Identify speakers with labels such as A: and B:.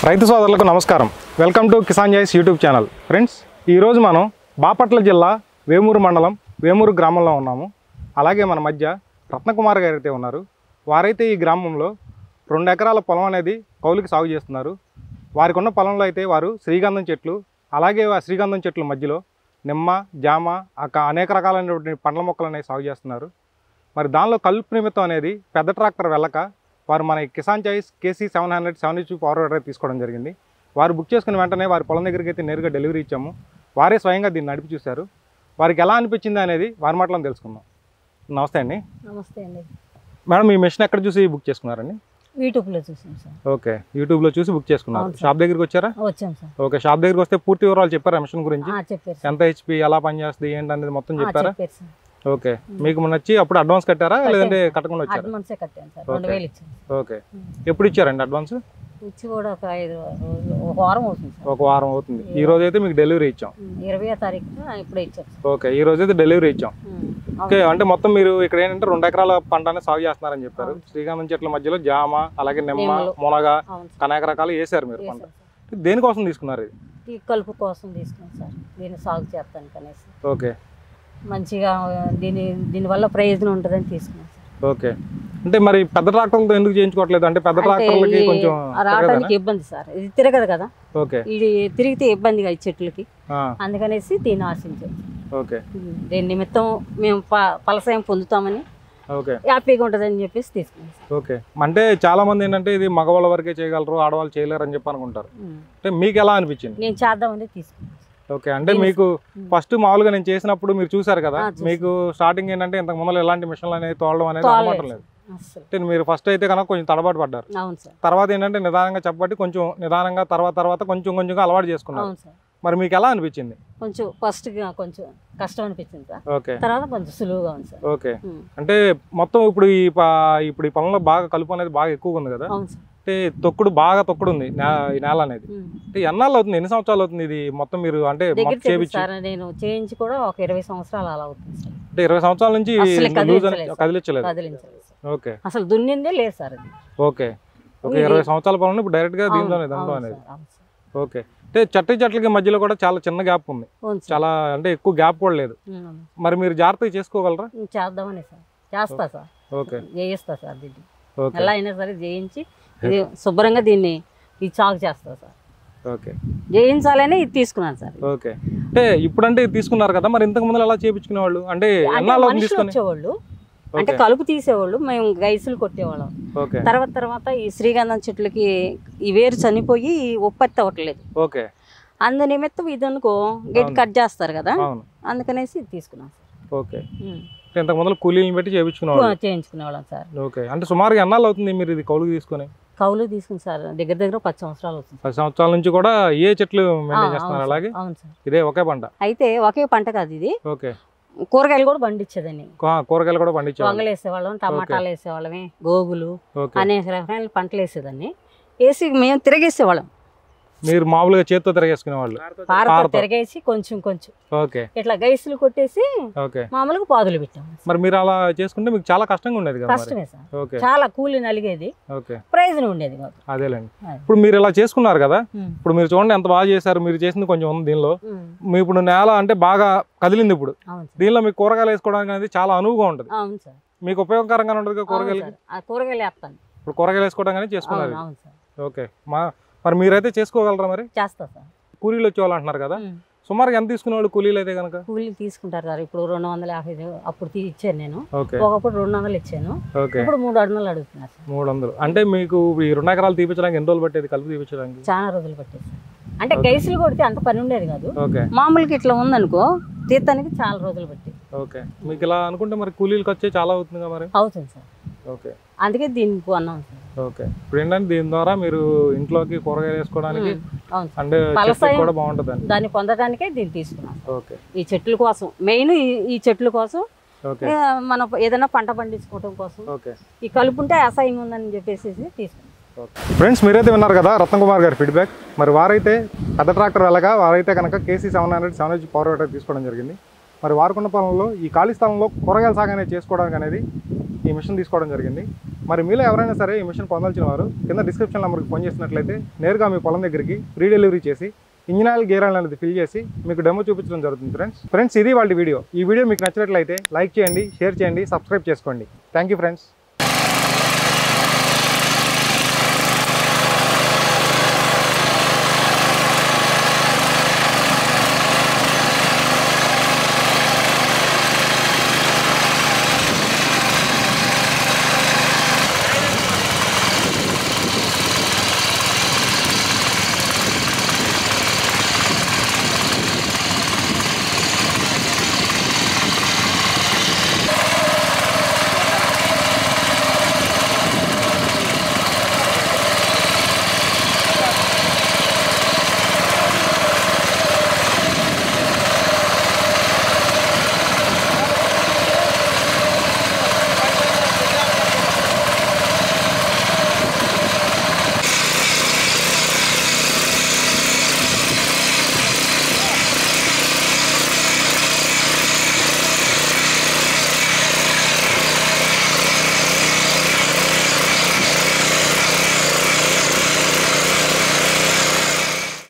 A: రైతు సోదరులకు నమస్కారం. Welcome to Kisan joys YouTube channel. Friends, ఈరోజు మనం బాపట్ల జిల్లా వేమూరు మండలం వేమూరు గ్రామంలో ఉన్నాము. అలాగే మన మధ్య రత్నకుమార్ గారు అయితే ఉన్నారు. వారైతే ఈ గ్రామంలో 2 ఎకరాల పొలం అనేది కౌలుకి సాగు చేస్తున్నారు. వారికి ఉన్న పొలంలో అయితే వారు శ్రీగంధం చెట్లు, అలాగే ఆ శ్రీగంధం చెట్ల మధ్యలో నిమ్మ, జామ, అనేక రకాలైనటువంటి పండ్ల మొక్కలు అనేవి సాగు చేస్తున్నారు. మరి దానిలో కలుపు నిమిత్తం అనేది పెద్ద ట్రాక్టర్ వెళ్ళక వారు మన Kisan choice KC 700 power weeder తీసుకోవడం జరిగింది. వారు బుక్ చేసుకున్న వెంటనే వారి పొలం దగ్గరికి అయితే నేరుగా డెలివరీ ఇచ్చాము. వారే స్వయంగా దీన్ని నడిపి చూశారు. వారికి ఎలా అనిపించింది అనేది వారి మాటలను తెలుసుకుందాం. నమస్తే అండి.
B: నమస్తే అండి
A: మేడం, ఈ మెషిన్ ఎక్కడ చూసి బుక్ చేసుకున్నారండి?
B: యూట్యూబ్లో చూసాం సార్.
A: ఓకే, యూట్యూబ్లో చూసి బుక్ చేసుకున్నారు. షాప్ దగ్గరికి వచ్చారా?
B: వచ్చాం సార్.
A: ఓకే, షాప్ దగ్గరికి వస్తే పూర్తి వివరాలు చెప్పారా మెషిన్ గురించి?
B: చెప్పారు.
A: ఎంత HP, ఎలా పనిచేస్తుంది, ఏంటనేది మొత్తం చెప్పారా?
B: చెప్పారు సార్.
A: ఓకే, మీకు నచ్చి అప్పుడు అడ్వాన్స్ కట్టారా లేదంటే కట్టకుండా వచ్చారా?
B: అడ్వాన్సే కట్టాను సార్. 2000 ఇచ్చాను.
A: ఓకే, ఎప్పుడు ఇచ్చారండి అడ్వాన్స్?
B: ఇచ్చి కూడా ఒక 5 రోజులు, ఒక వారం అవుతుంది సార్.
A: ఒక వారం అవుతుంది. ఈ రోజు అయితే మీకు డెలివరీ ఇచ్చాం.
B: 20వ తారీఖున ఇప్పుడే ఇచ్చారు.
A: ఓకే, ఈ రోజు అయితే డెలివరీ ఇచ్చాం. ఓకే, అంటే మొత్తం మీరు ఇక్కడ ఏంటంటే 2 ఎకరాల పంటనే సాగు చేస్తున్నారని చెప్పారు. శ్రీగంధం చెట్ల మధ్యలో జామ, అలాగే నిమ్మ, మునగ, అనేక రకాలు వేసారు మీరు పంట. దేనికోసం తీసుకున్నారు ఇది?
B: ఈ కలుపు కోసం తీసుకున్నాం సార్. దీన్ని సాగు చేస్తాను కనేసి.
A: ఓకే,
B: మంచిగా దీనివల్ల ప్రయోజనం ఉంటుందని తీసుకున్నాం సార్.
A: ఓకే, అంటే మరి పెద్ద ట్రాక్టర్లతో ఎందుకు చేయించుకోవట్లేదు? అంటే పెద్ద ట్రాక్టర్లకి కొంచెం
B: రావడానికి ఇబ్బంది సార్. ఇది తిరగదు కదా.
A: ఓకే,
B: ఇది తిరిగితే ఇబ్బందిగా ఈ చెట్లకి, అందుకనేసి దీన్ని ఆశించాం.
A: ఓకే,
B: దీని నిమిత్తం మేము ఫలసాయం పొందుతామని,
A: ఓకే,
B: హ్యాపీగా ఉంటుందని చెప్పేసి తీసుకున్నాం.
A: ఓకే, అంటే చాలా మంది ఏంటంటే ఇది మగవాళ్ళ వరకే చేయగలరు, ఆడవాళ్ళు చేయలేరు అని చెప్పి అనుకుంటారు. అంటే మీకు ఎలా అనిపించింది?
B: నేను చేద్దామని తీసుకున్నాను.
A: ఓకే, అంటే మీకు ఫస్ట్ మామూలుగా నేను చేసినప్పుడు మీరు చూసారు కదా, మీకు స్టార్టింగ్ ఏంటంటే ఇంతకు ముందు ఎలాంటి మిషన్లు అనేది తోలడం అనేది అనుకోవటం లేదు. అంటే మీరు ఫస్ట్ అయితే కనుక కొంచెం తడబాటు పడ్డారు. తర్వాత ఏంటంటే నిదానంగా చెప్పబట్టి కొంచెం నిదానంగా తర్వాత కొంచెంగా అలవాటు చేసుకున్నారు. మరి మీకు ఎలా అనిపించింది?
B: కొంచెం ఫస్ట్ కొంచెం కష్టం అనిపించింది సార్.
A: ఓకే,
B: తర్వాత కొంచెం సులువుగా ఉంది సార్.
A: ఓకే, అంటే మొత్తం ఇప్పుడు ఈ పొలంలో బాగా కలుపు అనేది బాగా ఎక్కువగా ఉంది కదా, అంటే బాగా తొక్కుడు ఉంది ఈ నేల అనేది. అంటే ఎన్నాళ్ళు అవుతుంది, ఎన్ని సంవత్సరాలు అవుతుంది ఇది మొత్తం మీరు అంటే
B: నేను చేయించి కూడా ఒక 20 సంవత్సరాలు అలా అవుతుంది సార్.
A: అంటే 20 సంవత్సరాల నుంచి కదిలించలేదు. ఓకే,
B: అసలు దున్నిందే లేదు సార్ అది.
A: ఓకే, ఓకే, 20 సంవత్సరాల పొలం ఇప్పుడు డైరెక్ట్ గా దీంతో అనేది. ఓకే, అంటే చెట్లకి మధ్యలో కూడా చాలా చిన్న గ్యాప్ ఉంది, చాలా అంటే ఎక్కువ గ్యాప్ కూడా లేదు. మరి మీరు జాగ్రత్తగా చేసుకోగలరా?
B: చేద్దామని సార్. చేస్తా సార్.
A: ఓకే,
B: చేయిస్తా సార్. దీన్ని ఎలా అయినా సరే చేయించి ఇది శుభ్రంగా దీన్ని ఇది సాగు చేస్తా సార్.
A: ఓకే,
B: చేయించాలని ఇది తీసుకున్నాను సార్.
A: ఓకే, అంటే ఇప్పుడంటే తీసుకున్నారు కదా, మరి ఇంతకు ముందు ఎలా చేయించుకునే వాళ్ళు? అంటే
B: వచ్చేవాళ్ళు, అంటే కలుపు తీసేవాళ్ళు, మేము గైసులు కొట్టేవాళ్ళం. తర్వాత ఈ శ్రీగంధం చెట్లకి ఈ వేరు చనిపోయి ఉత్పత్తి అవ్వట్లేదు.
A: ఓకే,
B: అందు నిమిత్తం ఇది అనుకో గట్టి కట్ చేస్తారు కదా, అందుకనేసి తీసుకున్నాం సార్.
A: ఓకే, ఇంతకు ముందు కూలీలను పెట్టి
B: చేయించుకునేవాళ్ళం సార్.
A: ఓకే, అంటే సుమారుగా ఎన్నాళ్ళు అవుతుంది మీరు ఇది కౌలుకి తీసుకుని?
B: కౌలు తీసుకుని సార్ దగ్గర 10 సంవత్సరాలు అవుతుంది.
A: 10 సంవత్సరాల నుంచి కూడా ఏ చెట్లు మెయింటైన్ చేస్తున్నారు? అలాగే
B: అవును సార్.
A: ఇదే ఒకే పంట?
B: అయితే ఒకే పంట కాదు ఇది.
A: ఓకే,
B: కూరగాయలు కూడా పండించేదని.
A: కూరగాయలు కూడా పండించేవాళ్ళం.
B: వంగలు వేసేవాళ్ళం, టమాటాలు వేసేవాళ్ళమే, గోగులు, అనేక రకాల పంటలు వేసేదాన్ని. వేసి మేము తిరగేసేవాళ్ళం.
A: మీరు మామూలుగా చేత్తో తిరగేసుకునే వాళ్ళు?
B: తిరగేసి కొంచెం
A: ఓకే,
B: ఇట్లా గైసులు కొట్టేసి మామూలుగా పాదులు పెట్టాం.
A: మరి మీరు అలా చేసుకుంటే మీకు చాలా కష్టంగా ఉండేది కదా?
B: కష్టమే సార్, చాలా కూలి నలిగేది, ప్రయోజనం ఉండేది మాకు.
A: అదేలేండి. ఇప్పుడు మీరు ఇలా చేసుకున్నారు కదా, ఇప్పుడు మీరు చూడండి ఎంత బాగా చేశారు. మీరు చేసింది కొంచెం ఉంది దీనిలో. మీ ఇప్పుడు నేల అంటే బాగా కదిలింది. ఇప్పుడు దీనిలో మీకు కూరగాయలు వేసుకోవడానికి అనేది చాలా అనువుగా ఉంటుంది.
B: అవును సార్,
A: మీకు ఉపయోగకరంగా ఉంటుంది కూరగాయలు.
B: కూరగాయలు వేస్తాను.
A: ఇప్పుడు కూరగాయలు వేసుకోవడం కానీ చేసుకున్నారు. ఓకే, మరి మీరైతే చేసుకోగలరా? మరి
B: చేస్తా సార్.
A: కూలీలు వచ్చేవాళ్ళు అంటున్నారు కదా, సుమారుగా ఎంత తీసుకునేవాళ్ళు కూలీలు అయితే కనుక?
B: కూలీలు తీసుకుంటారు సార్. ఇప్పుడు 250 అప్పుడు ఇచ్చాను నేను. ఒకప్పుడు 200 ఇచ్చాను, ఇప్పుడు 300 అడుగుతున్నారు సార్. 300
A: అంటే మీకు ఈ 2 ఎకరాలు తీపించడానికి ఎన్ని రోజులు పట్టేది? కలుపు తీపించడానికి
B: చాలా రోజులు పట్టేది సార్. అంటే గైసులు కొడితే అంత పని ఉండేది కాదు. మామూలుగా ఇట్లా ఉందనుకో తీర్థానికి చాలా రోజులు పట్టి.
A: ఓకే, మీకు ఇలా అనుకుంటే మరి కూలీలకు వచ్చే చాలా అవుతుంది కదా? మరి అవుతుంది
B: సార్. ఓకే, అందుకే దీన్ని కొన్నాం సార్.
A: ఓకే, ఇప్పుడు ఏంటంటే దీని ద్వారా మీరు ఇంట్లోకి కూరగాయలు వేసుకోవడానికి అంటే కూడా బాగుంటుంది,
B: దాన్ని పొందడానికే దీన్ని తీసుకున్నాం. ఓకే, ఈ చెట్ల కోసం మెయిన్, ఈ చెట్ల కోసం మనం ఏదైనా పంట పండించుకోవడం కోసం. ఈ కలుపు ఉంటే అసహ్యం ఉందని చెప్పేసి తీసుకున్నాం.
A: ఫ్రెండ్స్, మీరైతే విన్నారు కదా రత్నకుమార్ గారి ఫీడ్బ్యాక్. మరి వారైతే పెద్ద ట్రాక్టర్ వెళ్ళగా వారైతే కనుక KC 700 పవర్ వీడర్ తీసుకోవడం జరిగింది. మరి వారుకున్న పొలంలో ఈ ఖాళీ స్థలంలో కూరగాయల సాగు అనేది చేసుకోవడానికి అనేది ఈ మిషన్ తీసుకోవడం జరిగింది. మరి మీలో ఎవరైనా సరే ఈ మిషన్ పొందాల్సిన వారు కింద డిస్క్రిప్షన్ నెంబర్కి ఫోన్ చేసినట్లయితే నేరుగా మీ పొలం దగ్గరికి ఫ్రీ డెలివరీ చేసి ఇంజిన్ ఆయిల్, గేర్ ఆయిల్ అనేది ఫిల్ చేసి మీకు డెమో చూపించడం జరుగుతుంది. ఫ్రెండ్స్ ఇది వాళ్ళ వీడియో. ఈ వీడియో మీకు నచ్చినట్లయితే లైక్ చేయండి, షేర్ చేయండి, సబ్స్క్రైబ్ చేసుకోండి. Thank you friends.